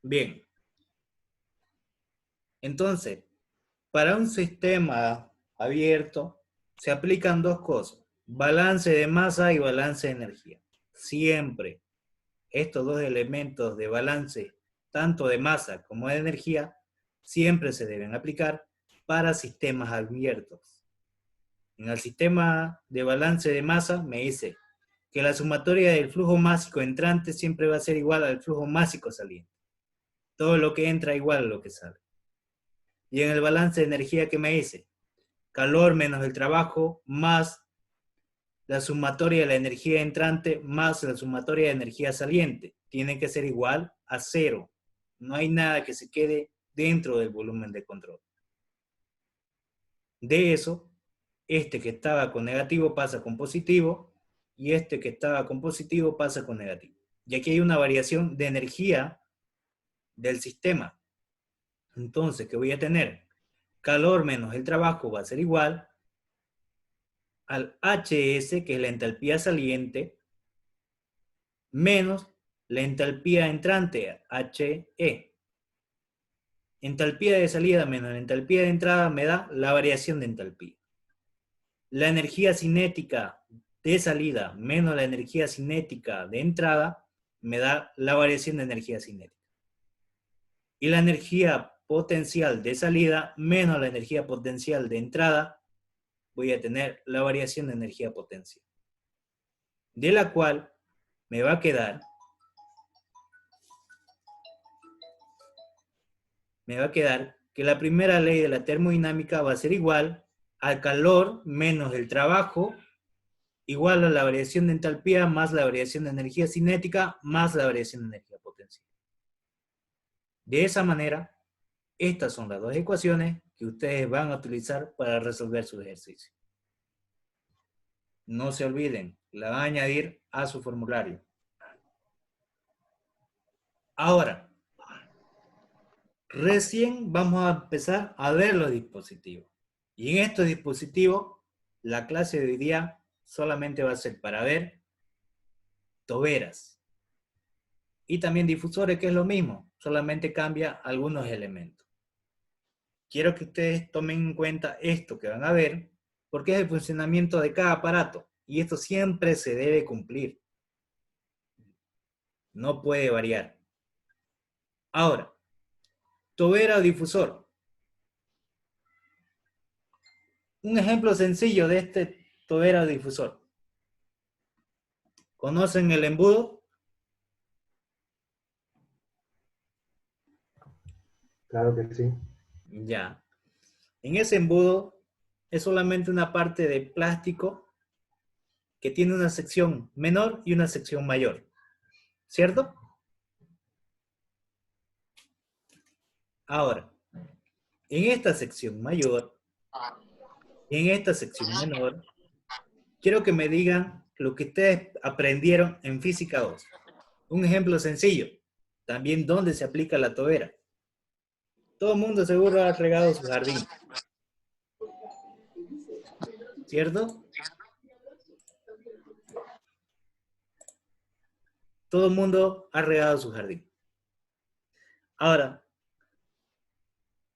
Bien, entonces, para un sistema abierto se aplican dos cosas, balance de masa y balance de energía. Siempre estos dos elementos de balance, tanto de masa como de energía, siempre se deben aplicar para sistemas abiertos. En el sistema de balance de masa me dice que la sumatoria del flujo másico entrante siempre va a ser igual al flujo másico saliente. Todo lo que entra igual a lo que sale. Y en el balance de energía que me dice, calor menos el trabajo más la sumatoria de la energía entrante más la sumatoria de energía saliente. Tiene que ser igual a cero. No hay nada que se quede dentro del volumen de control. De eso, este que estaba con negativo pasa con positivo y este que estaba con positivo pasa con negativo. Y aquí hay una variación de energía del sistema. Entonces, ¿qué voy a tener? Calor menos el trabajo va a ser igual al HS, que es la entalpía saliente, menos la entalpía entrante, HE. Entalpía de salida menos la entalpía de entrada me da la variación de entalpía. La energía cinética de salida menos la energía cinética de entrada me da la variación de energía cinética. Y la energía potencial de salida menos la energía potencial de entrada, voy a tener la variación de energía potencial. De la cual me va a quedar que la primera ley de la termodinámica va a ser igual al calor menos el trabajo igual a la variación de entalpía más la variación de energía cinética más la variación de energía potencial. De esa manera, estas son las dos ecuaciones que ustedes van a utilizar para resolver su ejercicio. No se olviden, la van a añadir a su formulario. Ahora, recién vamos a empezar a ver los dispositivos. Y en estos dispositivos, la clase de hoy día solamente va a ser para ver toberas. Y también difusores, que es lo mismo, solamente cambia algunos elementos. Quiero que ustedes tomen en cuenta esto que van a ver, porque es el funcionamiento de cada aparato. Y esto siempre se debe cumplir. No puede variar. Ahora, tobera o difusor. Un ejemplo sencillo de este tobera o difusor. ¿Conocen el embudo? Claro que sí. Ya. En ese embudo es solamente una parte de plástico que tiene una sección menor y una sección mayor. ¿Cierto? Ahora, en esta sección mayor y en esta sección menor, quiero que me digan lo que ustedes aprendieron en Física 2. Un ejemplo sencillo. También dónde se aplica la tobera. Todo el mundo seguro ha regado su jardín. ¿Cierto? Todo el mundo ha regado su jardín. Ahora,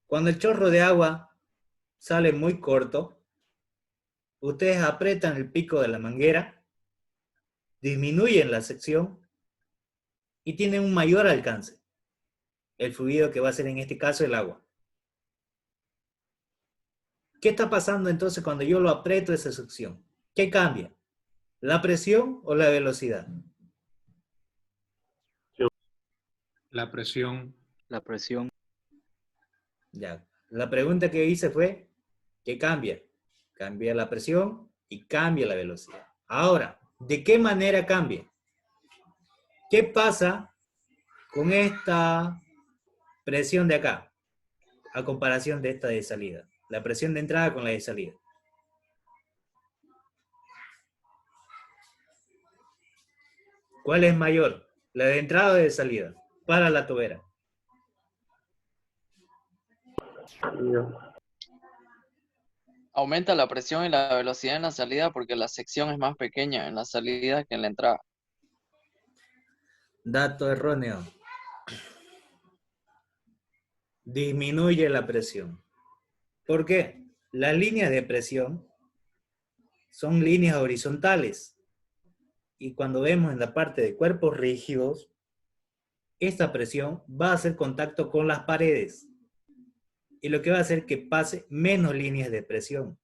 cuando el chorro de agua sale muy corto, ustedes aprietan el pico de la manguera, disminuyen la sección y tienen un mayor alcance. El fluido que va a ser en este caso el agua. ¿Qué está pasando entonces cuando yo lo aprieto esa sección? ¿Qué cambia? ¿La presión o la velocidad? La presión. La presión. Ya. La pregunta que hice fue, ¿qué cambia? Cambia la presión y cambia la velocidad. Ahora, ¿de qué manera cambia? ¿Qué pasa con esta presión de acá a comparación de esta de salida? La presión de entrada con la de salida. ¿Cuál es mayor? ¿La de entrada o de salida? Para la tobera. Aumenta la presión y la velocidad en la salida porque la sección es más pequeña en la salida que en la entrada. Dato erróneo. disminuye la presión. ¿Por qué? Las líneas de presión son líneas horizontales. Y cuando vemos en la parte de cuerpos rígidos, esta presión va a hacer contacto con las paredes. Y lo que va a hacer que pase menos líneas de presión.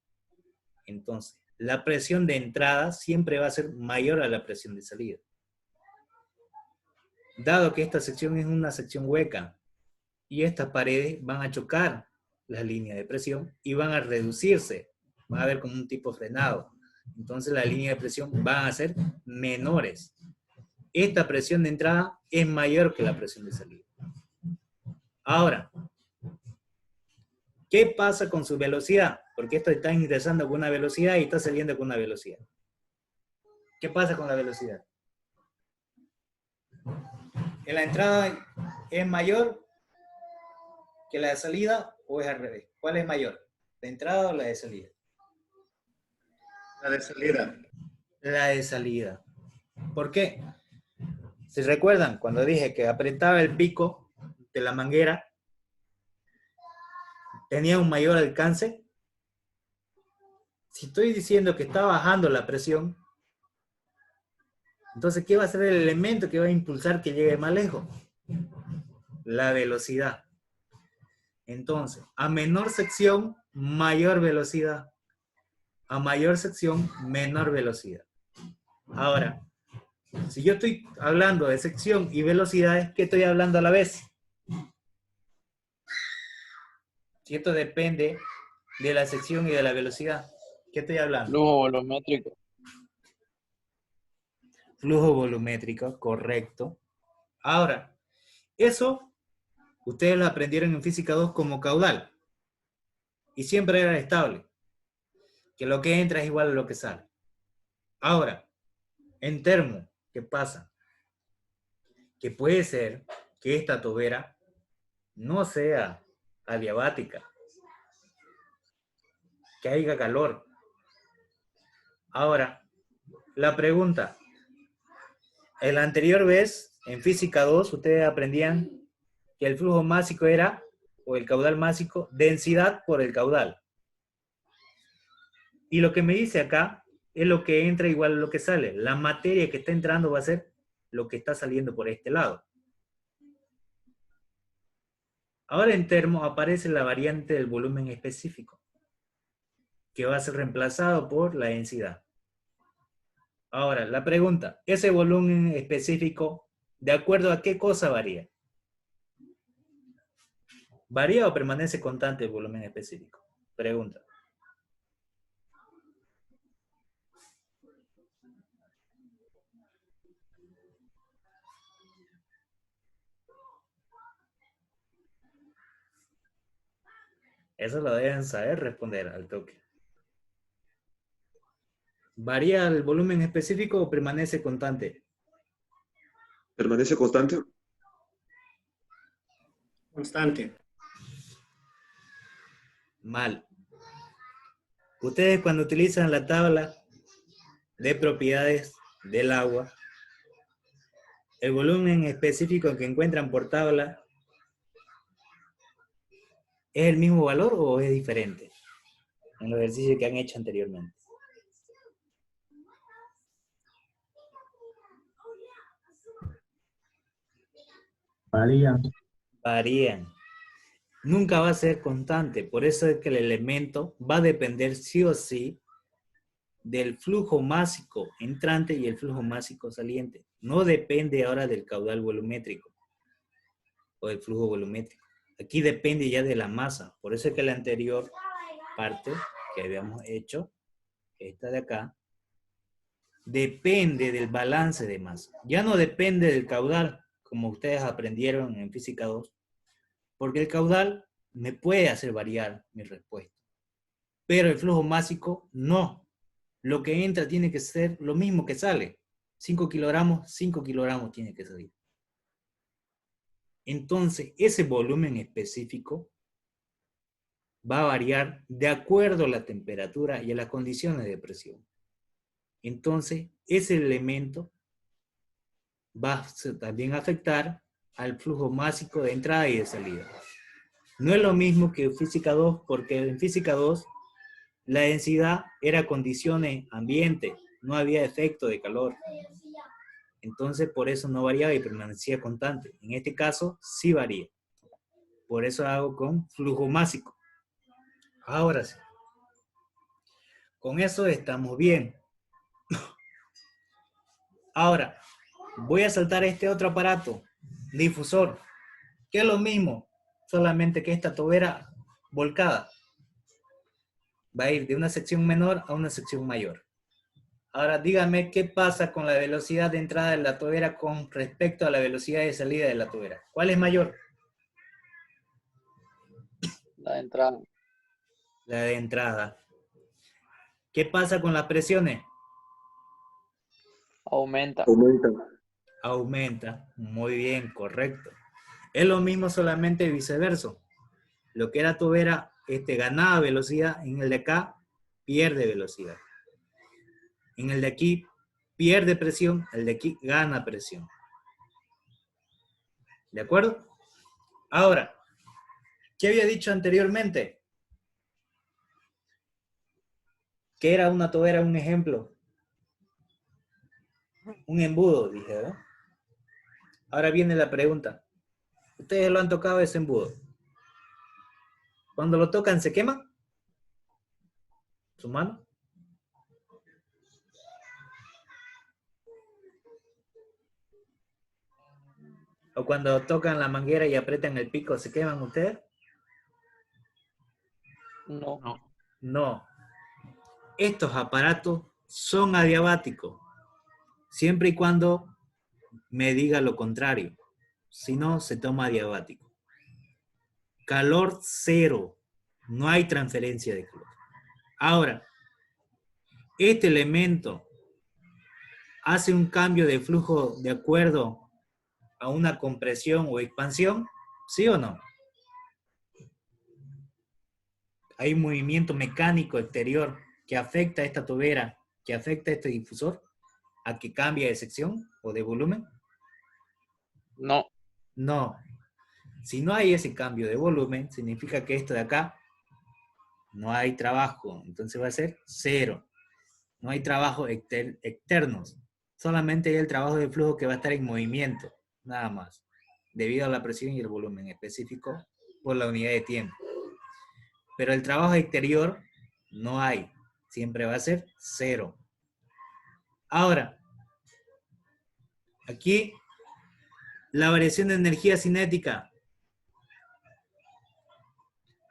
Entonces, la presión de entrada siempre va a ser mayor a la presión de salida. Dado que esta sección es una sección hueca y estas paredes van a chocar las líneas de presión y van a reducirse. Va a haber como un tipo frenado. Entonces las líneas de presión van a ser menores. Esta presión de entrada es mayor que la presión de salida. Ahora, ¿qué pasa con su velocidad? Porque esto está ingresando con una velocidad y está saliendo con una velocidad. ¿Qué pasa con la velocidad? ¿En la entrada es mayor que la de salida o es al revés? ¿Cuál es mayor? ¿La entrada o la de salida? La de salida. La de salida. ¿Por qué? Si recuerdan, cuando dije que apretaba el pico de la manguera, tenía un mayor alcance. Si estoy diciendo que está bajando la presión, entonces, ¿qué va a ser el elemento que va a impulsar que llegue más lejos? La velocidad. Entonces, a menor sección, mayor velocidad. A mayor sección, menor velocidad. Ahora, si yo estoy hablando de sección y velocidades, ¿qué estoy hablando a la vez? Si esto depende de la sección y de la velocidad, ¿qué estoy hablando? Flujo volumétrico. Flujo volumétrico, correcto. Ahora, eso ustedes lo aprendieron en Física 2 como caudal. Y siempre era estable. Que lo que entra es igual a lo que sale. Ahora, en termo, ¿qué pasa? Que puede ser que esta tobera no sea adiabática. Que haya calor. Ahora, la pregunta. En la anterior vez, en Física 2, ustedes aprendían que el flujo másico era, o el caudal másico, densidad por el caudal. Y lo que me dice acá es lo que entra igual a lo que sale. La materia que está entrando va a ser lo que está saliendo por este lado. Ahora en termo aparece la variante del volumen específico, que va a ser reemplazado por la densidad. Ahora, la pregunta, ¿ese volumen específico, de acuerdo a qué cosa varía? ¿Varía o permanece constante el volumen específico? Pregunta. Eso lo deben saber responder al toque. ¿Varía el volumen específico o permanece constante? ¿Permanece constante? Constante. Mal. Ustedes cuando utilizan la tabla de propiedades del agua, el volumen específico que encuentran por tabla, ¿es el mismo valor o es diferente? En los ejercicios que han hecho anteriormente. Varían. Varían. Nunca va a ser constante, por eso es que el elemento va a depender sí o sí del flujo másico entrante y el flujo másico saliente. No depende ahora del caudal volumétrico o del flujo volumétrico. Aquí depende ya de la masa. Por eso es que la anterior parte que habíamos hecho, esta de acá, depende del balance de masa. Ya no depende del caudal, como ustedes aprendieron en Física 2, porque el caudal me puede hacer variar mi respuesta. Pero el flujo másico no. Lo que entra tiene que ser lo mismo que sale. 5 kilogramos tiene que salir. Entonces, ese volumen específico va a variar de acuerdo a la temperatura y a las condiciones de presión. Entonces, ese elemento va a también afectar al flujo másico de entrada y de salida. No es lo mismo que física 2, porque en física 2 la densidad era condiciones ambiente, no había efecto de calor. Entonces por eso no variaba y permanecía constante. En este caso sí varía. Por eso hago con flujo másico. Ahora sí. Con eso estamos bien. Ahora, voy a saltar este otro aparato, difusor, que es lo mismo, solamente que esta tobera volcada va a ir de una sección menor a una sección mayor. Ahora dígame qué pasa con la velocidad de entrada de la tobera con respecto a la velocidad de salida de la tobera. ¿Cuál es mayor? La entrada. La de entrada. ¿Qué pasa con las presiones? Aumenta. Aumenta. Aumenta. Muy bien, correcto. Es lo mismo, solamente viceversa. Lo que era tobera ganaba velocidad, en el de acá pierde velocidad. En el de aquí pierde presión, el de aquí gana presión. ¿De acuerdo? Ahora, ¿qué había dicho anteriormente? ¿Qué era una tobera? Un ejemplo. Un embudo, dije, ¿no? Ahora viene la pregunta. ¿Ustedes lo han tocado ese embudo? Cuando lo tocan, ¿se quema su mano? ¿O cuando tocan la manguera y aprietan el pico, se queman ustedes? No. No. No. Estos aparatos son adiabáticos, siempre y cuando me diga lo contrario. Si no, se toma adiabático. Calor cero. No hay transferencia de calor. Ahora, este elemento hace un cambio de flujo de acuerdo a una compresión o expansión, ¿sí o no? Hay un movimiento mecánico exterior que afecta a esta tobera, que afecta a este difusor, a que cambie de sección o de volumen. No. No. Si no hay ese cambio de volumen, significa que esto de acá no hay trabajo, entonces va a ser cero. No hay trabajo externos, solamente hay el trabajo de flujo que va a estar en movimiento, nada más, debido a la presión y el volumen específico por la unidad de tiempo. Pero el trabajo exterior no hay, siempre va a ser cero. Ahora, aquí la variación de energía cinética.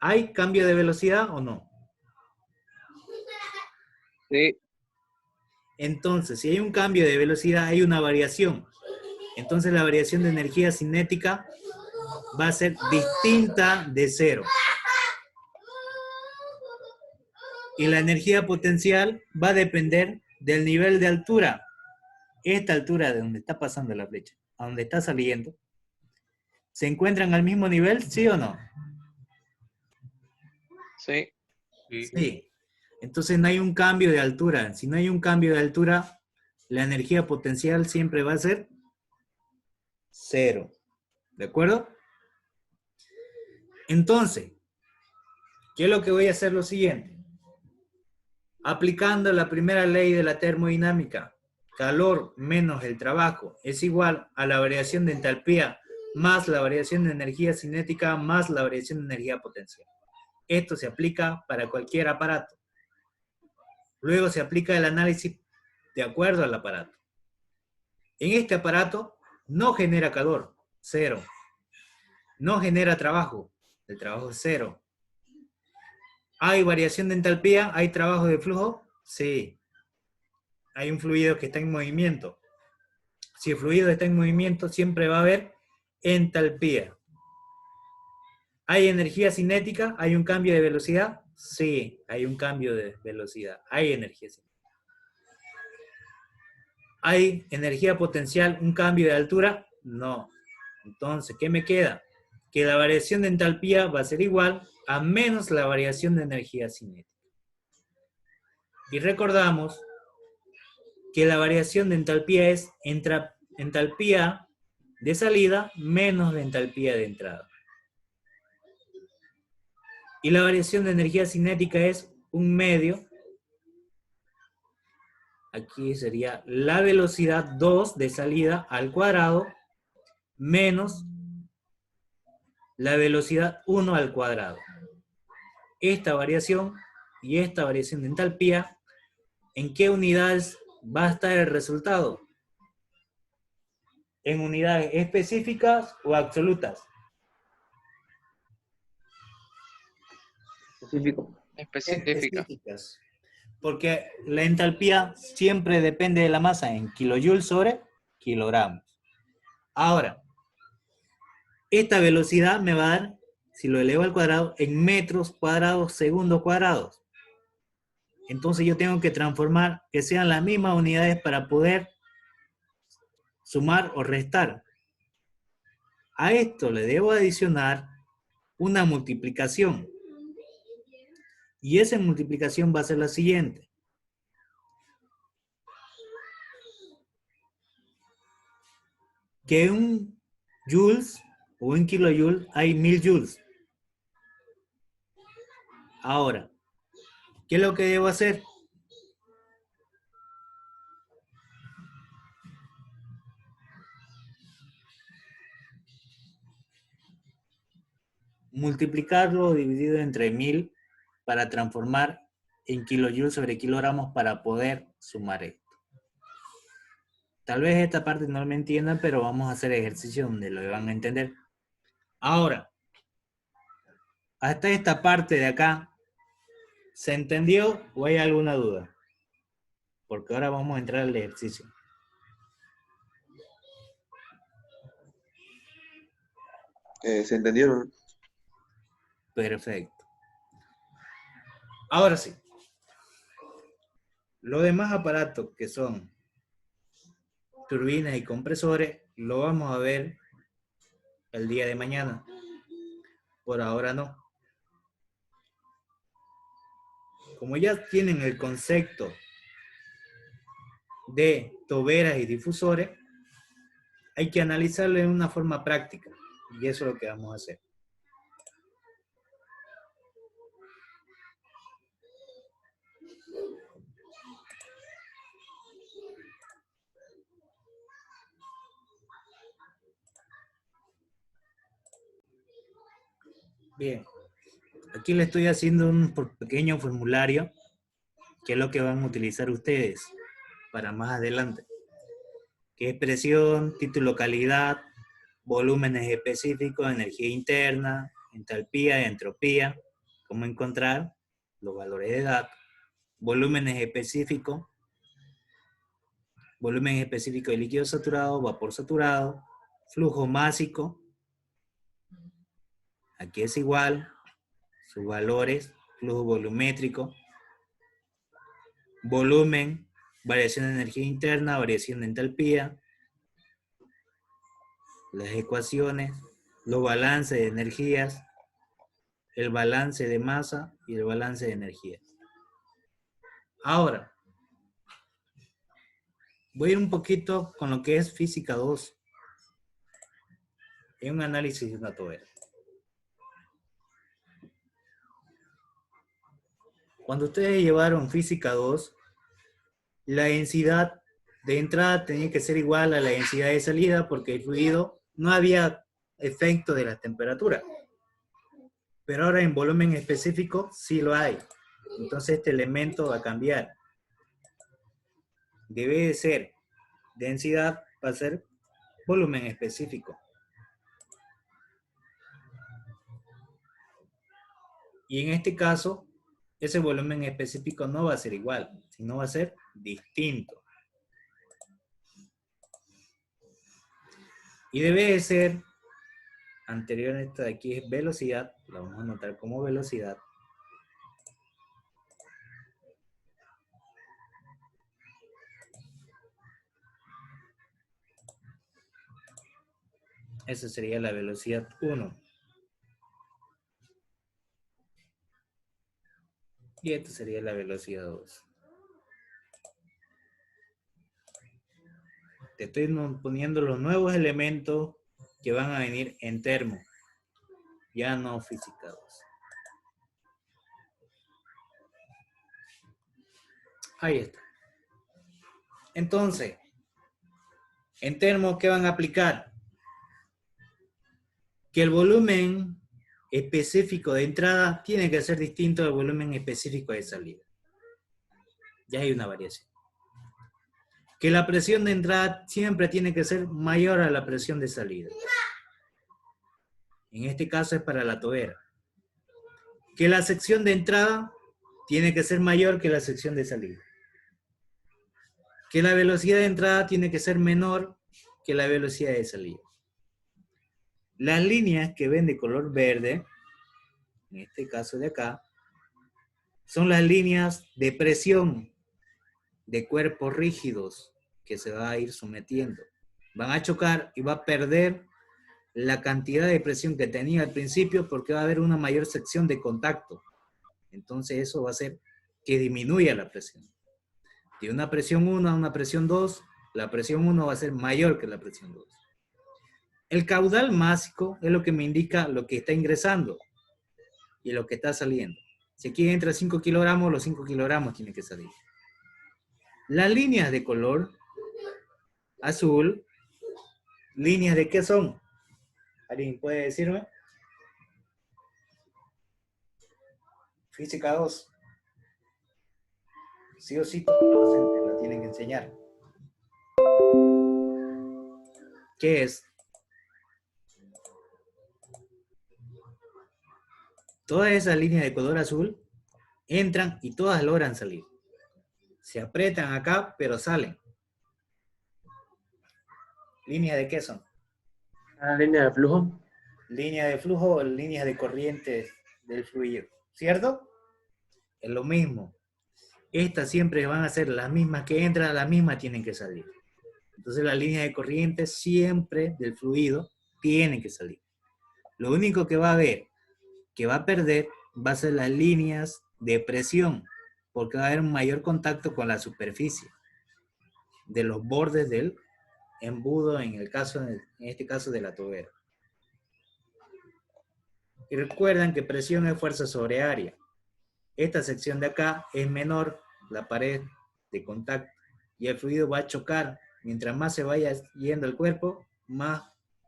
¿Hay cambio de velocidad o no? Sí. Entonces, si hay un cambio de velocidad, hay una variación. Entonces la variación de energía cinética va a ser distinta de cero. Y la energía potencial va a depender del nivel de altura. Esta altura de donde está pasando la flecha, a donde está saliendo, ¿se encuentran al mismo nivel, sí o no? Sí. Sí. Entonces no hay un cambio de altura. Si no hay un cambio de altura, la energía potencial siempre va a ser cero. ¿De acuerdo? Entonces, ¿qué es lo que voy a hacer? Lo siguiente. Aplicando la primera ley de la termodinámica, calor menos el trabajo es igual a la variación de entalpía más la variación de energía cinética más la variación de energía potencial. Esto se aplica para cualquier aparato. Luego se aplica el análisis de acuerdo al aparato. En este aparato no genera calor, cero. No genera trabajo, el trabajo es cero. ¿Hay variación de entalpía? ¿Hay trabajo de flujo? Sí. Hay un fluido que está en movimiento. Si el fluido está en movimiento, siempre va a haber entalpía. ¿Hay energía cinética? ¿Hay un cambio de velocidad? Sí, hay un cambio de velocidad. Hay energía cinética. ¿Hay energía potencial? ¿Un cambio de altura? No. Entonces, ¿qué me queda? Que la variación de entalpía va a ser igual a menos la variación de energía cinética. Y recordamos que la variación de entalpía es entalpía de salida menos de entalpía de entrada. Y la variación de energía cinética es un medio. Aquí sería la velocidad 2 de salida al cuadrado menos la velocidad 1 al cuadrado. Esta variación y esta variación de entalpía, ¿en qué unidades va a estar el resultado? ¿En unidades específicas o absolutas? Específico. Específica. Específicas. Porque la entalpía siempre depende de la masa en kilojoules sobre kilogramos. Ahora, esta velocidad me va a dar, si lo elevo al cuadrado, en metros cuadrados, segundos cuadrados. Entonces yo tengo que transformar que sean las mismas unidades para poder sumar o restar. A esto le debo adicionar una multiplicación. Y esa multiplicación va a ser la siguiente. Que en un joules o en kilojoules hay 1000 joules. Ahora, ¿qué es lo que debo hacer? Multiplicarlo dividido entre 1000 para transformar en kilojoules sobre kilogramos para poder sumar esto. Tal vez esta parte no me entiendan, pero vamos a hacer ejercicio donde lo van a entender. Ahora, hasta esta parte de acá, ¿se entendió o hay alguna duda? Porque ahora vamos a entrar al ejercicio. ¿Se entendieron? Perfecto. Ahora sí. Los demás aparatos que son turbinas y compresores, lo vamos a ver el día de mañana. Por ahora no. Como ya tienen el concepto de toberas y difusores, hay que analizarlo de una forma práctica. Y eso es lo que vamos a hacer. Bien. Aquí le estoy haciendo un pequeño formulario, que es lo que van a utilizar ustedes para más adelante. Que es presión, título calidad, volúmenes específicos, energía interna, entalpía, entropía, cómo encontrar los valores de datos, volúmenes específicos, volumen específico de líquido saturado, vapor saturado, flujo másico, aquí es igual, sus valores, flujo volumétrico, volumen, variación de energía interna, variación de entalpía, las ecuaciones, los balances de energías, el balance de masa y el balance de energías. Ahora, voy a ir un poquito con lo que es física 2. Es un análisis de una tobera. Cuando ustedes llevaron física 2, la densidad de entrada tenía que ser igual a la densidad de salida porque el fluido no había efecto de la temperatura. Pero ahora en volumen específico sí lo hay. Entonces este elemento va a cambiar. Debe de ser densidad, va a ser volumen específico. Y en este caso, ese volumen específico no va a ser igual, sino va a ser distinto. Y debe de ser, anterior a esta de aquí es velocidad, la vamos a anotar como velocidad. Esa sería la velocidad 1. Y esta sería la velocidad 2. Te estoy poniendo los nuevos elementos que van a venir en termo. Ya no física 2. Ahí está. Entonces, en términos que van a aplicar, que el volumen específico de entrada tiene que ser distinto al volumen específico de salida. Ya hay una variación. Que la presión de entrada siempre tiene que ser mayor a la presión de salida. En este caso es para la tobera. Que la sección de entrada tiene que ser mayor que la sección de salida. Que la velocidad de entrada tiene que ser menor que la velocidad de salida. Las líneas que ven de color verde, en este caso de acá, son las líneas de presión de cuerpos rígidos que se va a ir sometiendo. Van a chocar y va a perder la cantidad de presión que tenía al principio porque va a haber una mayor sección de contacto. Entonces eso va a hacer que disminuya la presión. De una presión 1 a una presión 2, la presión 1 va a ser mayor que la presión 2. El caudal másico es lo que me indica lo que está ingresando y lo que está saliendo. Si aquí entra 5 kilogramos, los 5 kilogramos tienen que salir. Las líneas de color azul, ¿líneas de qué son? ¿Alguien puede decirme? Física 2. Sí o sí, todos los docentes la tienen que enseñar. ¿Qué es? Todas esas líneas de color azul entran y todas logran salir. Se aprietan acá, pero salen. ¿Líneas de qué son? La línea de flujo. Línea de flujo o líneas de corriente del fluido, ¿cierto? Es lo mismo. Estas siempre van a ser las mismas que entran, las mismas tienen que salir. Entonces las líneas de corriente siempre del fluido tienen que salir. Lo único que va a haber, que va a perder, va a ser las líneas de presión, porque va a haber un mayor contacto con la superficie de los bordes del embudo, en este caso de la tobera. Y recuerdan que presión es fuerza sobre área. Esta sección de acá es menor, la pared de contacto, y el fluido va a chocar. Mientras más se vaya yendo el cuerpo, más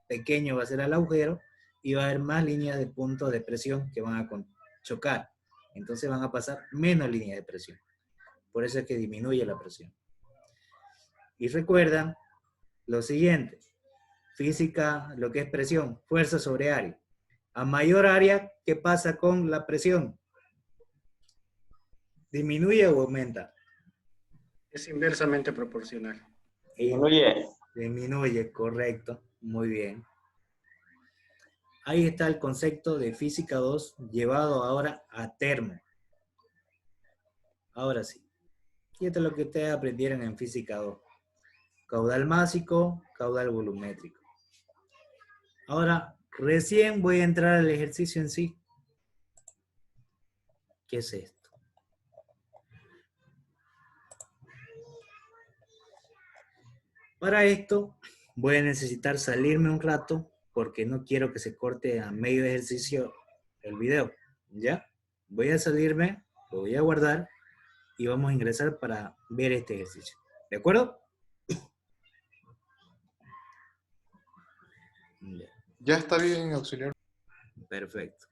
pequeño va a ser el agujero y va a haber más líneas de puntos de presión que van a chocar. Entonces van a pasar menos líneas de presión. Por eso es que disminuye la presión. Y recuerdan lo siguiente. Física, lo que es presión, fuerza sobre área. A mayor área, ¿qué pasa con la presión? ¿Disminuye o aumenta? Es inversamente proporcional. Disminuye. Disminuye, correcto. Muy bien. Ahí está el concepto de física 2 llevado ahora a termo. Ahora sí. Y esto es lo que ustedes aprendieron en física 2. Caudal másico, caudal volumétrico. Ahora, recién voy a entrar al ejercicio en sí. ¿Qué es esto? Para esto, voy a necesitar salirme un rato porque no quiero que se corte a medio ejercicio el video. ¿Ya? Voy a salirme, lo voy a guardar y vamos a ingresar para ver este ejercicio. ¿De acuerdo? Ya está bien, auxiliar. Perfecto.